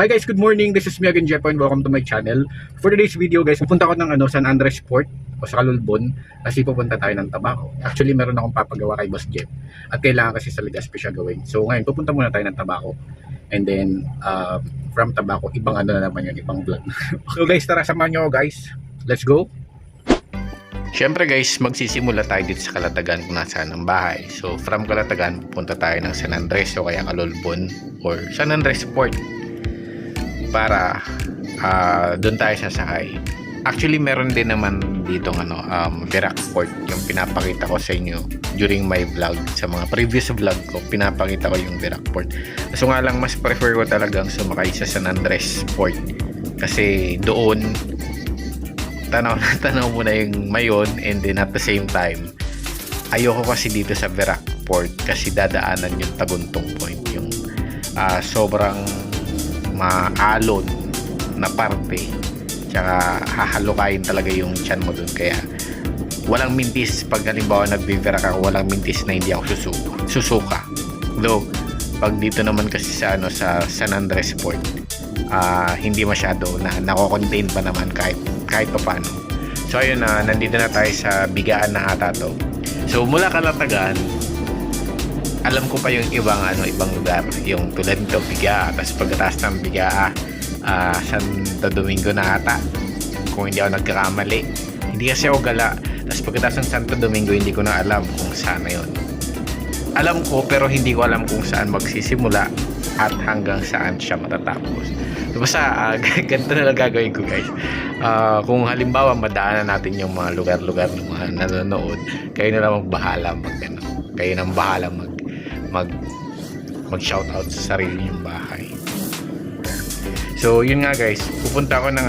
Hi guys, good morning. This is me again, Jepo, and welcome to my channel. For today's video guys, pupunta ko ng San Andres Port o sa Calulbon kasi pupunta tayo ng Tabaco. Actually, meron akong papagawa kay Boss Jeff at kailangan kasi sa Legazpi siya gawin. So ngayon, pupunta muna tayo ng Tabaco. And then, from Tabaco, ibang na naman yun, ibang vlog. So guys, tara, samahan nyo ako guys. Let's go! Siyempre guys, magsisimula tayo dito sa Calatagan kung nasaan ang bahay. So from Calatagan, pupunta tayo ng San Andres o kaya Calulbon or San Andres Port para doon tayo sasakay. Actually, meron din naman dito Virac Port, yung pinapakita ko sa inyo during my vlog. Sa mga previous vlog ko, pinapakita ko yung Virac Port. So nga lang, mas prefer ko talagang sumakay sa San Andres Port kasi doon tanaw mo na yung mayon, and then at the same time ayoko kasi dito sa Virac Port kasi dadaanan yung Taguntong Point, yung sobrang maalon na parte, tsaka hahalukayin talaga yung tiyan mo dun. Kaya walang mintis pag halimbawa nagbivirak ako, walang mintis na hindi ako susuka. Though pag dito naman kasi sa San Andres Port, hindi masyado na nako-contain pa naman kahit pa paano. So ayun na, nandito na tayo sa Bigaan na ata to. So mula Calatagan, alam ko pa yung ibang lugar, yung tulad nito Bigaa, tapos pagkatapos ng Bigaa, Santo Domingo na ata kung hindi ako nagkakamali. Hindi kasi ako gala. Tapos pagkatapos ng Santo Domingo, hindi ko na alam kung saan na yun. Alam ko, pero hindi ko alam kung saan magsisimula at hanggang saan siya matatapos. So, basta ganito na lang gagawin ko guys. Kung halimbawa madaanan natin yung mga lugar-lugar ng mga nanonood, kayo na lang magbahala kayo nang bahala mag shoutout sa sarili yung bahay. So yun nga guys, pupunta ako ng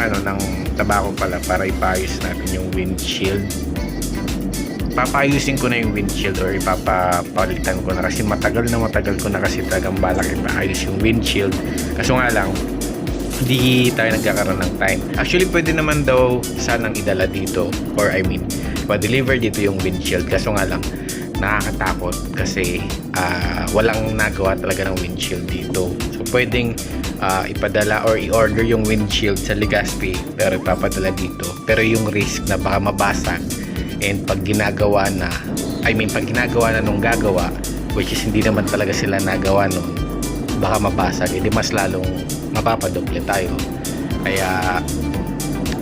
Tabaco pala para ipayos natin yung windshield. Papayusin ko na yung windshield or ipapalitan ko na kasi matagal ko na kasi talagang balak ipaayos yung windshield. Kaso nga lang, hindi tayo nagkakaroon ng time. Actually, pwede naman daw sanang idala dito, or pa-deliver dito yung windshield. Kaso nga lang, nakakatakot kasi walang nagawa talaga ng windshield dito. So pwedeng ipadala or i-order yung windshield sa Legazpi pero ipapadala dito. Pero yung risk na baka mabasag, and pag ginagawa na nung gagawa, which is hindi naman talaga sila nagawa nun, baka mabasag, edi mas lalong mapapadoble tayo. Kaya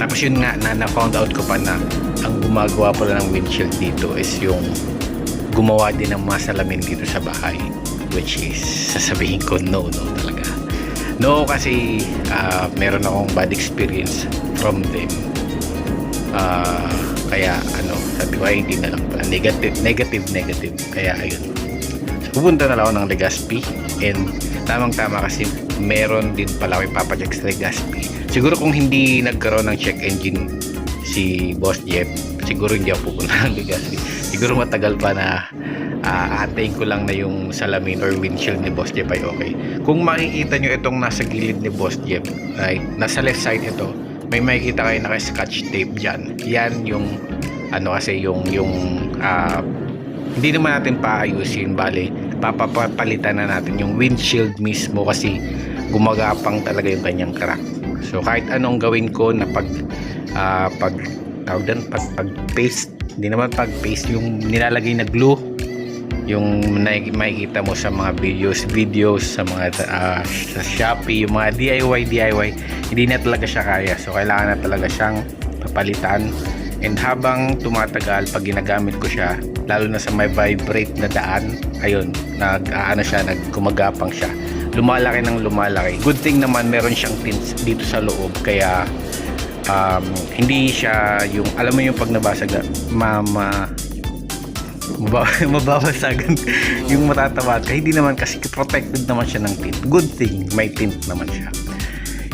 tapos yun nga, na-found out ko pa na ang gumagawa pala ng windshield dito is yung gumawa din ng mga salamin dito sa bahay, which is sasabihin ko no talaga. No, kasi meron akong bad experience from them. Kaya sabi ko ay hindi na lang pala, negative. Kaya ayun, so, pupunta na lang ako ng Legazpi, and tamang-tama kasi meron din pala ako ipapacheck sa Legazpi. Siguro kung hindi nagkaroon ng check engine si Boss Jeff, siguro hindi ako pupunta ng Legazpi. Siguro matagal pa na aantayin ko lang na yung salamin or windshield ni Boss Jeff ay okay. Kung makikita nyo itong nasa gilid ni Boss Jeff, right, nasa left side ito, may makikita kayo naka-scotch tape dyan. Yan yung kasi yung hindi naman natin paayusin, bale papapalitan na natin yung windshield mismo kasi gumagapang talaga yung kanyang crack. So kahit anong gawin ko na pag paste, hindi naman pag paste, yung nilalagay na glue, yung makikita mo sa mga videos sa mga sa Shopee, yung mga DIY, hindi na talaga siya kaya. So kailangan na talaga siyang papalitan, and habang tumatagal, pag ginagamit ko siya, lalo na sa may vibrate na daan, ayun, gumagapang siya, lumalaki ng lumalaki. Good thing naman meron siyang tints dito sa loob, kaya hindi siya yung, alam mo yung pag nabasag mababasagan yung matatawa ka. Hindi naman kasi protected naman siya ng tint. Good thing may tint naman siya.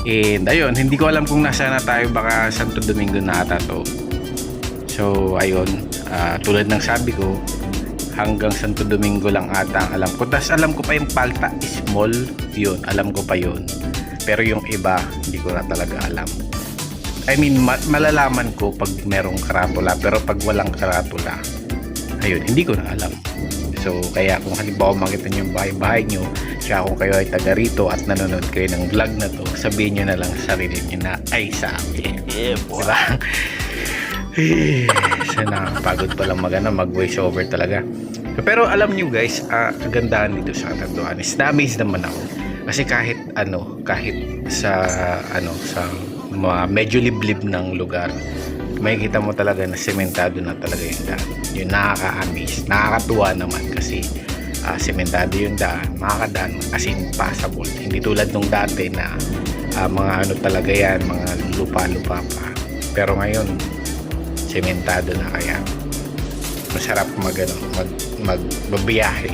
And ayun, hindi ko alam kung nasa na tayo, baka Santo Domingo na ata to. So ayun, tulad ng sabi ko, hanggang Santo Domingo lang ata ang alam ko. Tapos alam ko pa yung Palta Small, yun, alam ko pa yun. Pero yung iba, hindi ko na talaga alam. Malalaman ko pag merong karatula, pero pag walang karatula, ayun, hindi ko na alam. So kaya kung halimbawa makita nyo yung bahay-bahay nyo, tsaka kung kayo ay taga rito at nanonood kayo ng vlog na to, sabihin nyo na lang sa sarili nyo na ay sa amin. Diba? So nakakapagod palang mag voice over talaga. Pero alam nyo guys, kagandahan dito sa Catanduanes, na-amaze naman ako. Kasi kahit sa sa medyo liblib ng lugar, makikita mo talaga na sementado na talaga yung daan. Yung nakaka-amaze, nakakatuwa naman kasi sementado yung daan, makakadaan as in passable. Hindi tulad nung dati na mga talaga yan, mga lupa-lupa pa. Pero ngayon, sementado na, kaya masarap magbabiyahe.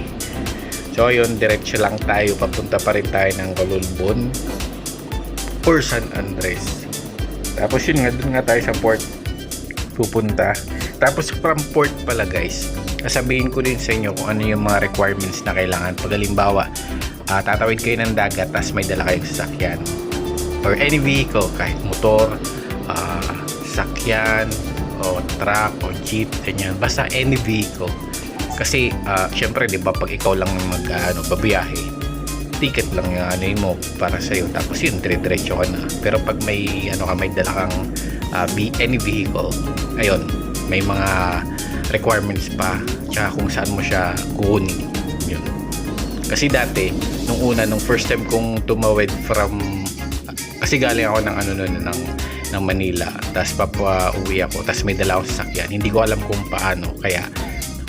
So yun, diretso lang tayo, papunta pa rin tayo ng Calulbon or San Andres. Tapos yun nga, dun nga tayo sa port pupunta. Tapos from port pala guys, sasabihin ko din sa inyo kung ano yung mga requirements na kailangan. Pag halimbawa, tatawid kayo ng dagat tapos may dala kayong sasakyan or any vehicle, kahit motor, sasakyan o truck o jeep, ganyan, basta any vehicle. Kasi syempre diba, pag ikaw lang babiyahe, ticket lang yung mo para sa'yo, tapos yun, dire-diretso ka na. Pero pag may may dala kang any vehicle, ayun, may mga requirements pa, tsaka kung saan mo siya kukunin. Yun. Kasi dati nung first time kong tumawid kasi galing ako ng Manila, tapos uwi ako, tapos may dala akong sasakyan, hindi ko alam kung paano, kaya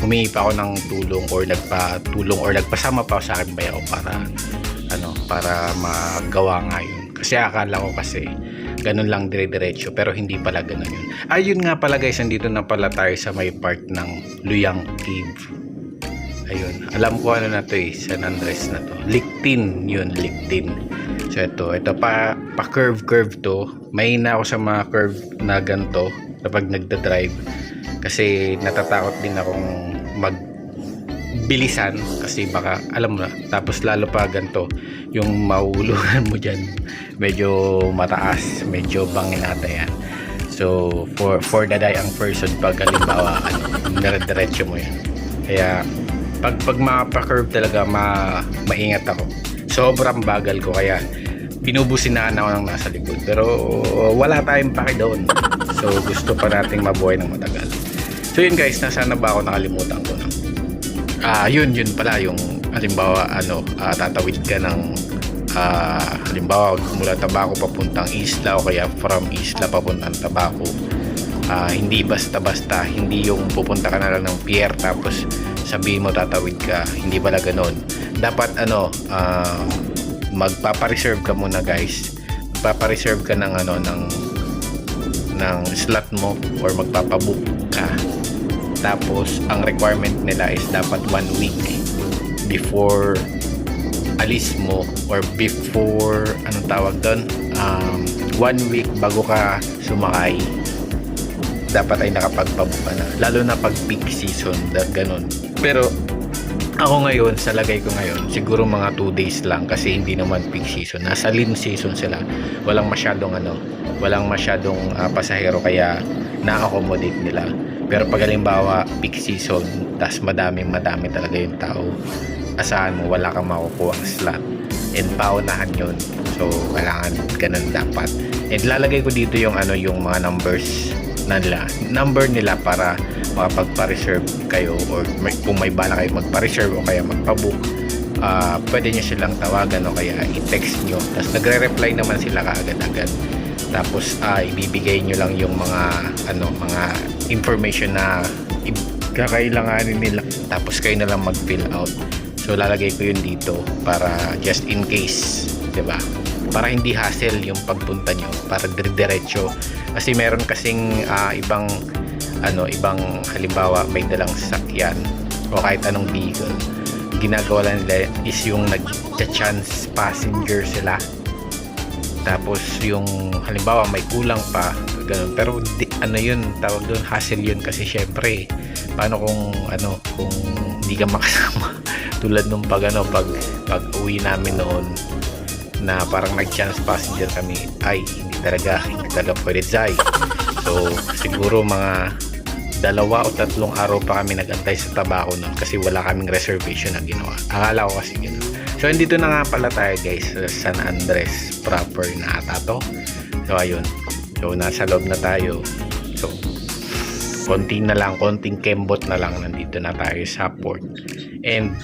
humingi pa ako ng tulong or nagpasama pa ako sa akin bayaw para magawa nga yun. Kasi akala ko ganun lang dire-diretso, pero hindi pala ganun yun. Ayun nga pala guys, nandito na pala tayo sa may part ng Luyang Cave. Ayun, alam ko na to San Andres na to. Lictin yun, Lictin. So ito pa curve to. Mahina ako sa mga curve na ganito kapag nagda-drive, kasi natatakot din akong magbilisan kasi baka alam mo na, tapos lalo pa ganito yung mahulungan mo dyan, medyo mataas, medyo banginata yan. So for the dayang person, pag halimbawa dire-diretso mo yan, kaya pag mapa-curve talaga maingat ako. Sobrang bagal ko, kaya binubusinahan ako ng nasa likod, pero wala tayong paki doon. So gusto pa nating mabuhay ng matagal. So yun guys, nasaan na ba ako, nakalimutan ko na. Yun pala yung halimbawa tatawid ka ng halimbawa mula Tabaco papuntang Isla, o kaya from Isla papuntang Tabaco. Hindi basta-basta, hindi yung pupunta ka na lang ng pier tapos sabihin mo tatawid ka, hindi pala ganoon. Dapat magpapa-reserve ka muna guys. Magpapa-reserve ka ng ng slot mo or magpapabook ka. Tapos ang requirement nila is dapat 1 week before alis mo, or before 1 week bago ka sumakay, dapat ay nakapagpabook ka na, lalo na pag peak season, ganun. Pero ako ngayon, sa lagay ko ngayon, siguro mga 2 days lang, kasi hindi naman peak season, nasa lean season sila, walang masyadong pasahero, kaya na-accommodate nila. Pero pag halimbawa peak season, tas madami talaga yung tao, asahan mo wala kang makukuha ang slot, and paunahan yun. So kailangan ganun dapat. And lalagay ko dito yung yung mga number nila para makapagpa-reserve kayo, or kung may bala kayo magpa-reserve o kaya magpa-book, pwede nyo silang tawagan o kaya i-text nyo, tapos nagre-reply naman sila kaagad-agad. Tapos ibibigay nyo lang yung mga information na kakailanganin nila, tapos kayo na lang mag-fill out. So lalagay ko yun dito para just in case, 'di ba? Para hindi hassle yung pagpunta nyo, para diretso. Kasi meron kasing ibang halimbawa may dalang sasakyan o kahit anong vehicle, ginagawa nila is yung nag-chance passenger sila. Tapos yung halimbawa may kulang pa, ganun. Pero yun, tawag doon hassle yun, kasi syempre paano kung hindi ka makasama tulad nung pag uwi namin noon, na parang nag-chance passenger kami, ay hindi talaga pwede, Zay. So siguro mga 2 o 3 araw pa kami nagantay sa Tabaco nun kasi wala kaming reservation na ginawa. Akala ko kasi gano'n. So, dito na nga pala tayo guys sa San Andres proper na ata to. So, ayun. So, nasa loob na tayo. So, konting kembot na lang nandito na tayo sa port. And,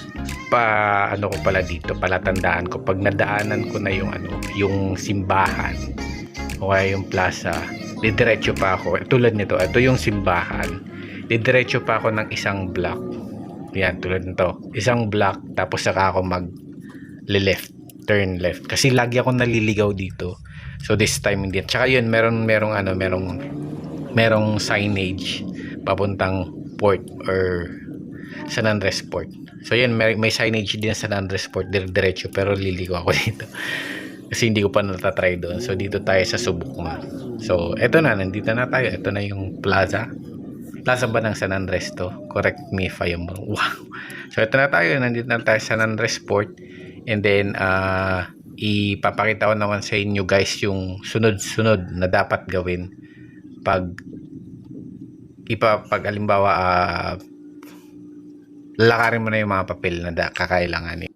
ano ko pala dito, palatandaan ko, pag nadaanan ko na yung simbahan, o kaya yung plaza, didiretso pa ako. Tulad nito, ito yung simbahan. Didiretso pa ako ng isang block. Yan, tulad nito. Isang block, tapos saka ako turn left. Kasi lagi ako naliligaw dito. So this time hindi. Tsaka yun, merong signage papuntang port or San Andres Port. So yun, may signage din sa San Andres Port, diretso, pero liligaw ako dito. Kasi hindi ko pa natatry doon. So, dito tayo sa Subukma. So, eto na. Nandito na tayo. Ito na yung plaza. Plaza ba ng San Andres to? Correct me if I am wrong. Wow. So, eto na tayo. Nandito na tayo sa San Andres Port. And then, ipapakita ko naman sa inyo guys yung sunod-sunod na dapat gawin pag halimbawa, lalakarin mo na yung mga papel na kakailanganin.